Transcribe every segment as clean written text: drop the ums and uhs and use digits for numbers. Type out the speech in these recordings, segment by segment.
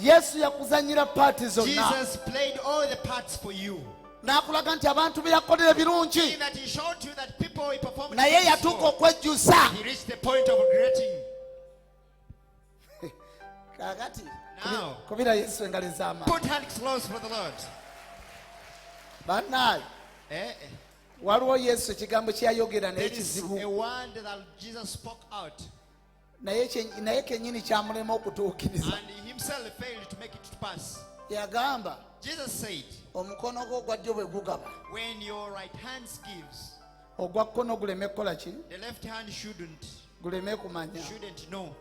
Yesu yakuzanyira party zonna. Jesus played all the parts for you. N'akulaga nti abantu be yakolera birungi. That he showed you that people he performed. Naye yatuuka okwejjusa. He reached the point of regretting. Kakati. Now, Kubira Yesu engalo ez'amaanyi. put hands close for the Lord. Bannaye. Waliwo Yesu ekigambo kye yayogera naye kizibu. A word that Jesus spoke out. Naye kennyini kyamulema okutuukiriza. And he himself failed to make it to pass. Yagamba. Jesus said, omukono gwo ogwa ddyo bwe gugaba. when your right hand gives, ogwa kkono guleme kukola ki? the left hand shouldn't know.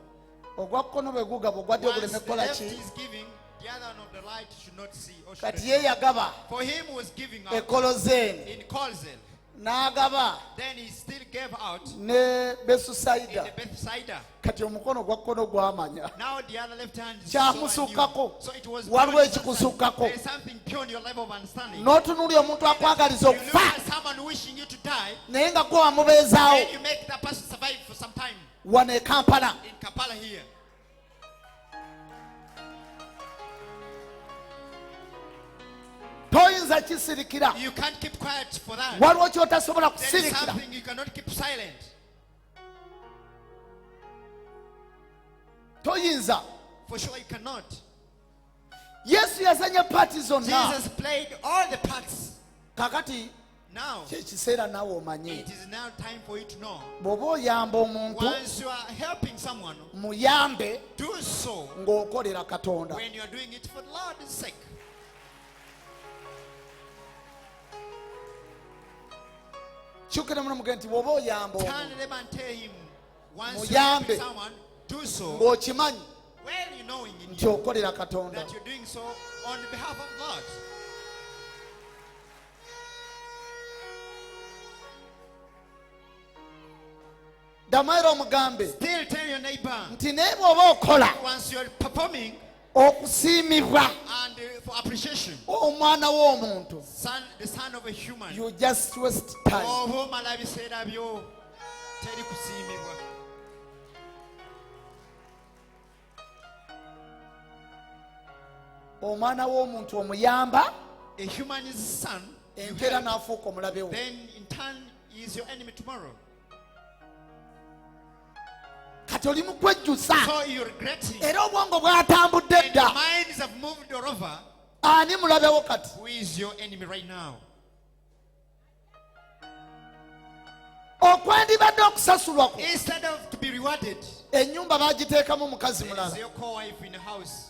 ogwa kkono bwe gugaba ogwa ddyo guleme kukola Once the ki? left is giving, the other one of the right should not see or should Kati ye yagaba. For him who was giving out Ekolozeeni. in Colzel, n'agaba. then he still gave out ne Besusayida. in the Bethsaida. Kati omukono gwa kkono gwamanya. Now the other left hand is Kyamusukkako. so it was waliwo ekikusukkako. there is something beyond your level of understanding. N'otunuulira omuntu akwagaliza You look okufa. at someone wishing you to die, naye nga gwe wamubeezaawo. and you make that person survive for some time. wano e Kampala. In Kampala here. Toyinza kisirikira. You can't keep quiet for that. Waliwo kyotasobola There is kusirikira. something you cannot keep silent. Toyinza. For sure you cannot. Yesu yazanya paati zonna. Jesus played all the parts. Kakati Now, kyekiseera naawe omanye. it is now time for you to know. Bw'oba oyamba omuntu Once you are helping someone, muyambe do so ng'okolera Katonda. when you are doing it for the Lord's sake. Kyukira muno mugende nti bw'oba oyamba Turn omuntu to them and tell him, once you are Muyambe. helping someone, do so ng'okimanyi well, you knowing in nti you okolera Katonda. that you're doing so on behalf of God. Damaira omugambe Still tell your neighbor, nti naye bw'oba okola once you're performing okusiimibwa and for appreciation, omwana w'omuntu, the son of a human, you just waste time. obumala biseera byo teri kusiimibwa. Omwana w'omuntu omuyamba A human's son, you enkeera help, n'afuuka omulabe wo. then in turn he is your enemy tomorrow. Kati oli mu kwejjusa So you're regretting. era obwongo bwatambudde And your dda. minds have moved over. Ani mulabe wo kati? Who is your enemy right now? Okwandibadde okusasulwa kwo Instead of to be rewarded, ennyumba baagiteekamu mukazi there is mulala. your co-wife in the house.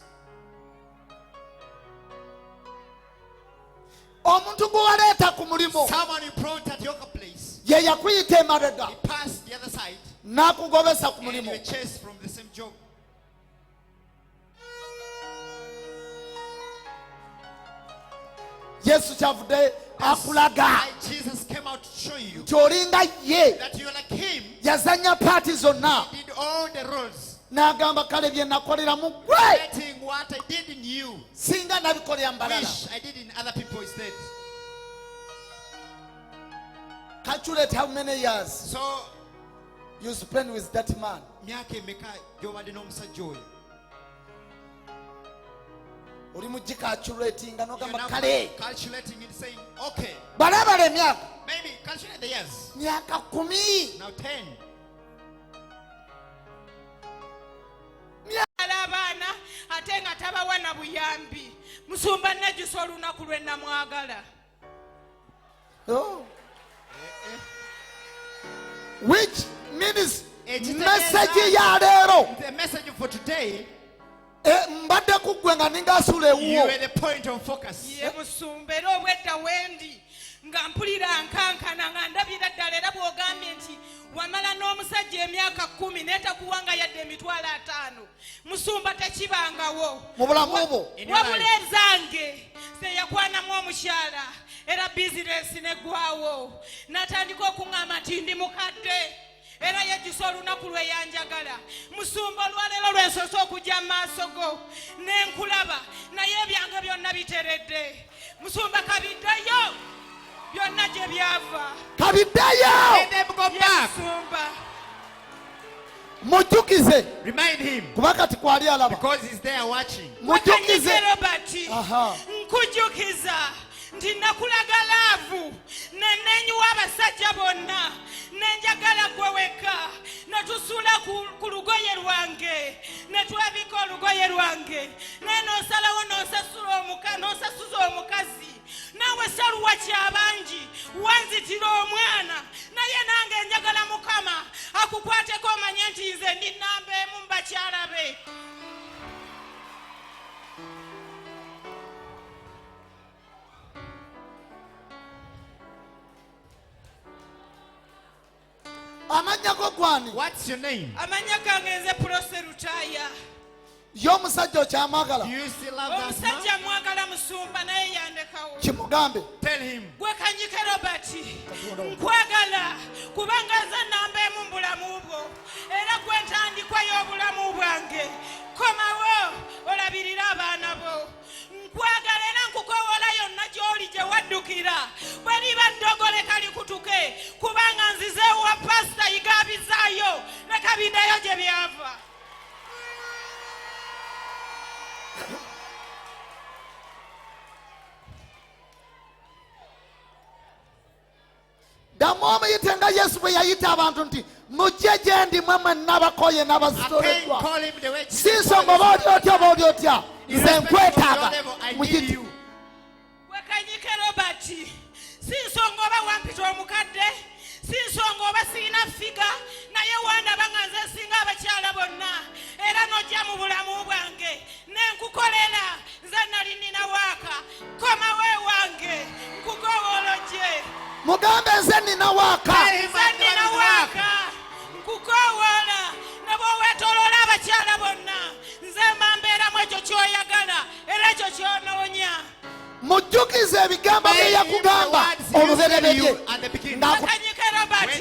Omuntu gwe waleeta ku mulimu Someone you brought at your place, ye yakuyita emabega he passed the other side, n'akugobesa ku and you mulimu. were chased from the same job. Yesu kyavudde akulaga Why Jesus came out to show you nti olinga ye that you're like him. yazanya paati zonna He did all the roles, n'agamba kale bye nakolera mu gwe letting what I did in you, singa nabikolera mu balala. wish I did in other people instead. Calculate how many years So, you spend with that man. myaka emeka gy'obadde n'omusajja oyo? Oli mu gicalculatinga You're n'ogamba now kale calculating and saying, okay, balabala emyaka maybe calculate the years. myaka 10 Now 10. abaana ate nga tabawa na buyambi. Musumba Najjusa olunaku lwe namwagala. Oh. Which means Ekitegeeza- message ya leero The message for today, mbadde ku ggwe nga ninga asula you ewuwo. were the point of focus. Ye musumba era obwedda wendi nga mpulira nkankana nga ndabira ddala era bw'ogambye nti wamala n'omusajja emyaka 10 n'etakuwanga yadde emitwalo 5. Musumba tekibangawo. Mu bulamu bwo Wabula ezange seyakwanamu omukyala era bizinesi neggwawo. Natandika okuŋŋamba nti ndi mukadde era yejjusa olunaku lwe yanjagala. Musumba olwaleero lwensoose okujja mu maaso go ne nkulaba naye ebyange byonna biteredde. Musumba kabiddeyo byonna gye byava. kabiddeyo. Let them go back. Musumba mujjukize Remind him. kuba kati kwali alaba. Because he's there watching. Mujjukize. Wakanyike Robert, Aha. nkujjukiza nti nakulaga laavu nennenyuwa abasajja bonna nenjagala gwe wekka ne tusula ku lugoye lwange ne twebika olugoye lwange naye n'osalawo n'osasuza omukazi naawe saluwa kyabangi wanzitira omwana naye nange njagala Mukama akukwateko omanye nti nze ndi nnamba emu mu bakyala be. Amanya go gwani. What's your name? Amanya gange nze Proserutaya. Y'omusajja okyamwagala. Do you still love that man? Omusajja mwagala musumba naye yandekawo. Kimugambe. Tell him. Gwe Kanyike Robert, nkwagala kubanga nze nnamba emu mu bulamu bwo era gwe ntandikwa y'obulamu bwange. Komawo olabirira abaana bo. Nkwagala era nkukowoola yonna gy'oli gye waddukira bwe liba ddogole kalikutuke kubanga nzizeewo wa pasita yigaabizaayo ne kabiddeyo gye byava. Ddamu omuyite nga Yesu bwe yayita abantu nti mujje gye ndi mmwe mwenna abakoye n'abazitoleddwa. Call him the way Si nsonga oba oli otya oba oli otya. Nze nkwetaaga. I need Muyite. you. Gwe Kanyike Robert, si nsonga oba wampita omukadde, si nsonga oba sirina figa, naye wandaba nga nze nsinga abakyala bonna era n'ojja mu bulamu bwange nenkukolera nze nali nnina waaka. Komawo ewange nkukowoola gye. Mugambe nze nnina waaka. Nze nnina waaka nkukowoola ne bw'oweetooloola abakyala bonna nze mbeeramu ekyo ky'oyagala era ekyo ky'onoonya. Mujjukize ebigambo bye yakugamba olubereberye. Kanyike Robert,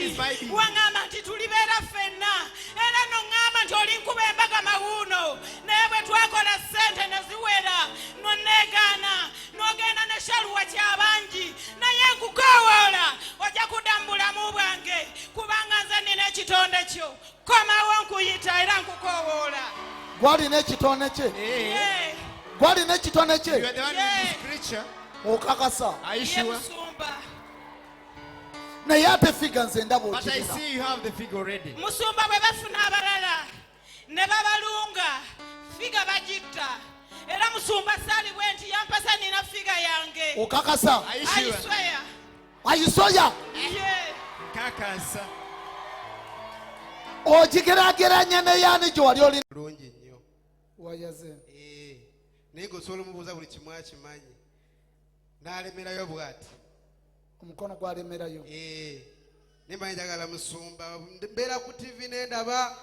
waŋŋamba nti tulibeera ffenna era n'oŋŋamba nti olinkuba embaga mawuuno naye bwe twakola ssente ne ziwera n'onneegaana n'ogenda ne shaluwa kyabangi naye nkukowoola ojja kudda mu bulamu bwange kubanga nze nnina ekitonde kyo. Komawo nkuyita era nkukowoola. Gwalina ekitonde kye. Ye, Gwalina ekitonde You are kye. the one with this creature. Okakasa. Are you ye sure? musumba. Naye ate figa nze ndaba But I okirina. see you have the figure already. Musumba bwe bafuna abalala ne babalunga figa bagitta era musumba saali bwe nti yampasa nina figa yange. Okakasa. Are you sure? Ayisweya. Ayisoya. Ye. Kakasa. Ogigeraageranya ne yaani gye wali oli. Bulungi nnyo. Wayaze. Naye ng'osobola omubuuza buli kimu akimanyi. N'alemerayo bw'ati. Omukono gwalemerayo. Naye mmanyi njagala musumba. Mbeera ku TV ne ndaba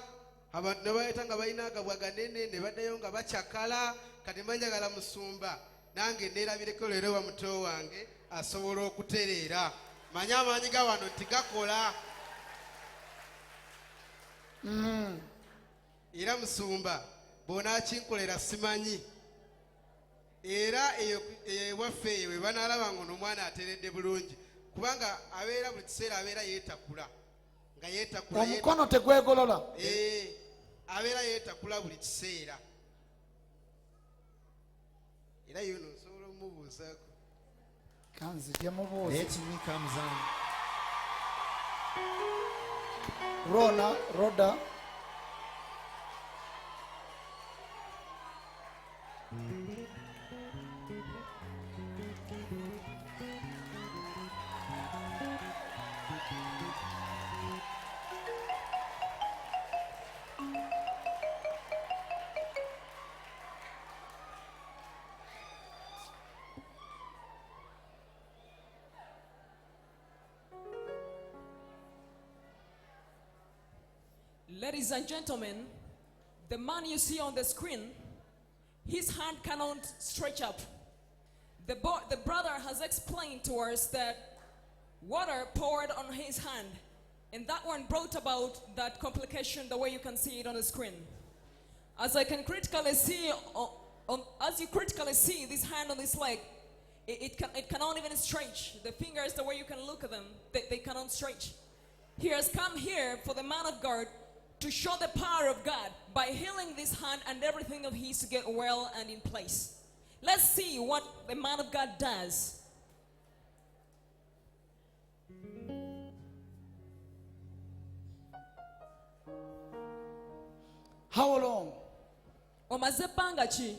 abantu ne bayita nga balina agabwa ganene ne baddayo nga bakyakala. Kati mmanyi njagala musumba. Nange neerabireko leero wa muto wange asobola okutereera. Manyi amaanyi ga wano nti gakola. Era musumba bw'onaakinkolera simanyi. Era ewaffe eyo bwe banaalaba nga n'omwana ateredde bulungi kubanga abeera buli kiseera abeera yeetakula nga yeetakula. Omukono tegwegolola. Abeera yeetakula buli kiseera. Era yono osobola omumubuuzaako. Kanzije mubuuze. Let me comes on. Roda. Ladies and gentlemen, the man you see on the screen, his hand cannot stretch up. The brother has explained to us that water poured on his hand, and that one brought about that complication the way you can see it on the screen. As I can critically see, as you critically see this hand on this leg, it cannot even stretch. The fingers, the way you can look at them, they cannot stretch. He has come here for the man of God to show the power of God by healing this hand and everything of his to get well and in place. Let's see what the man of God does. How long? Omaze ebbanga ki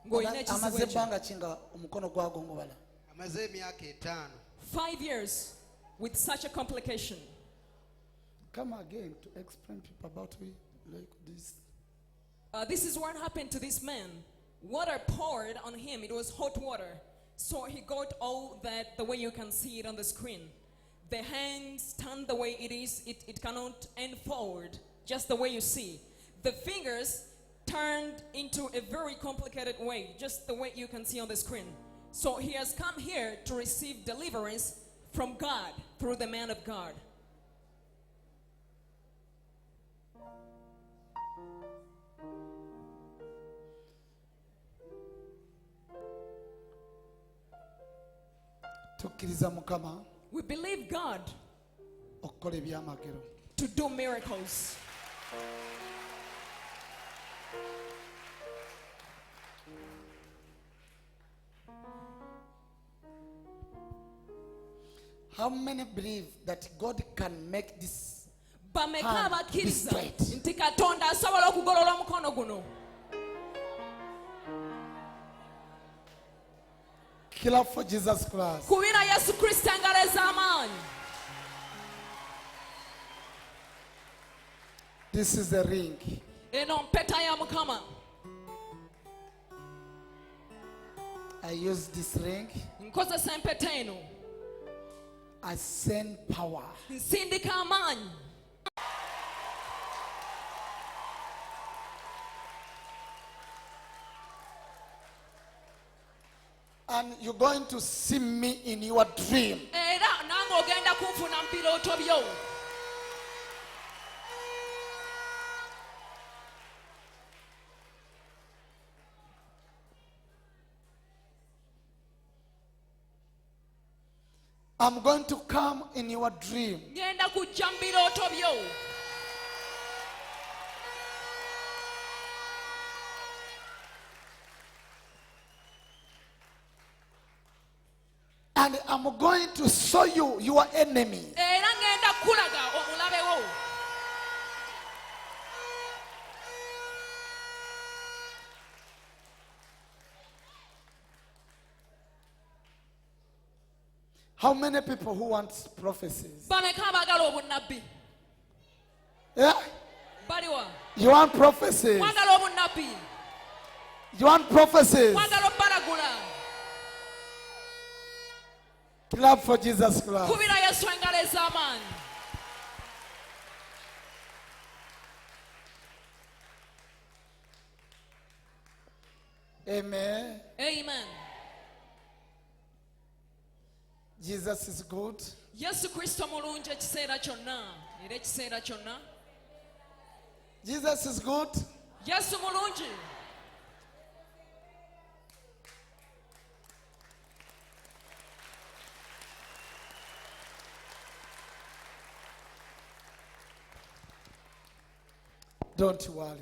ng'olina ekizibu Amaze ekyo? ebbanga ki nga omukono gwagongobala? amaze emyaka 5. 5 years with such a complication. Come again to explain people about it like this. This is what happened to this man. Water poured on him. It was hot water. So he got all that the way you can see it on the screen. The hands turned the way it is. It cannot end forward, just the way you see. The fingers turned into a very complicated way, just the way you can see on the screen. So he has come here to receive deliverance from God through the man of God. Tukkiriza Mukama We believe God okukola ebyamagero. to do miracles. How many believe that God can make this Bameka hand be abakkiriza straight? nti Katonda asobola okugolola omukono guno? Killer for Jesus Christ. Kubira Yesu Kristo engalo ez'amaanyi. This is the ring. Eno mpeta ya Mukama. I use this ring. Nkozesa empeta eno. I send power. Nsindika amaanyi. And you're going to see me in your dream. Era nange ogenda kunfuna mu birooto byo. I'm going to come in your dream. Ngenda kujja mu birooto byo. And I'm going to show you your enemy. Era ngenda kulaga omulabe wo. How many people who want prophecies? Bameka abaagala obunnabbi? Yeah? Baliwa? You want prophecies? Mwagala obunnabbi? You want prophecies? Mwagala obbalagula? Clap for Jesus Christ. Kubira Yesu engalo ez'amaanyi. Amen. Amen. Jesus is good. Yesu Kristo mulungi ekiseera kyonna. Era ekiseera kyonna. Jesus is good. Yesu mulungi. Don't worry.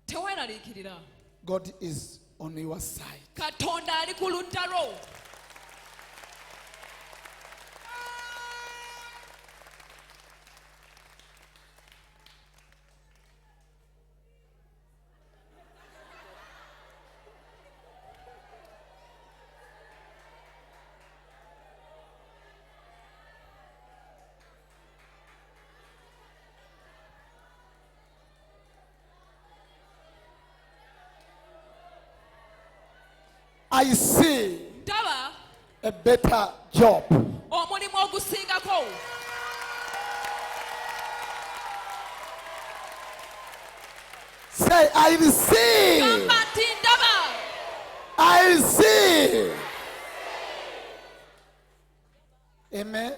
Teweeraliikirira. God is on your side. Katonda ali ku ludda lwo. I see Ndaba a better job. omulimu ogusingako. Say, I receive. Gamba nti ndaba. I receive. Amen.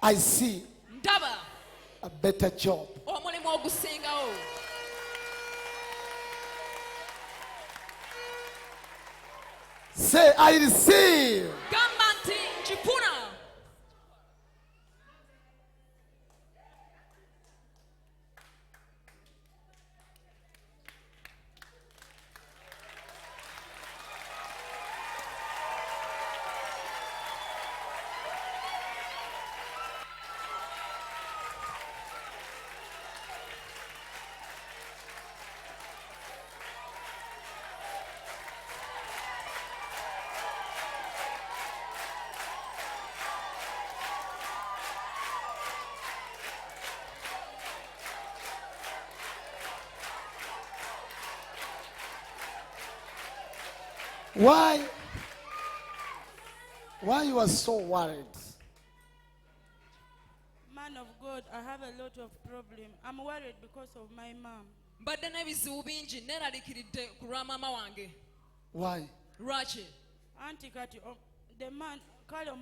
I see Ndaba a better job. omulimu ogusingawo. Say, I receive. Gamba nti nkifuna. Why you are so worried? Man of God, I have a lot of problem. I'm worried because of my mom. Mbadde n'ebizibu bingi neeraliikiridde ku lwa maama wange. Why? Lwaki? Auntie kati the man kale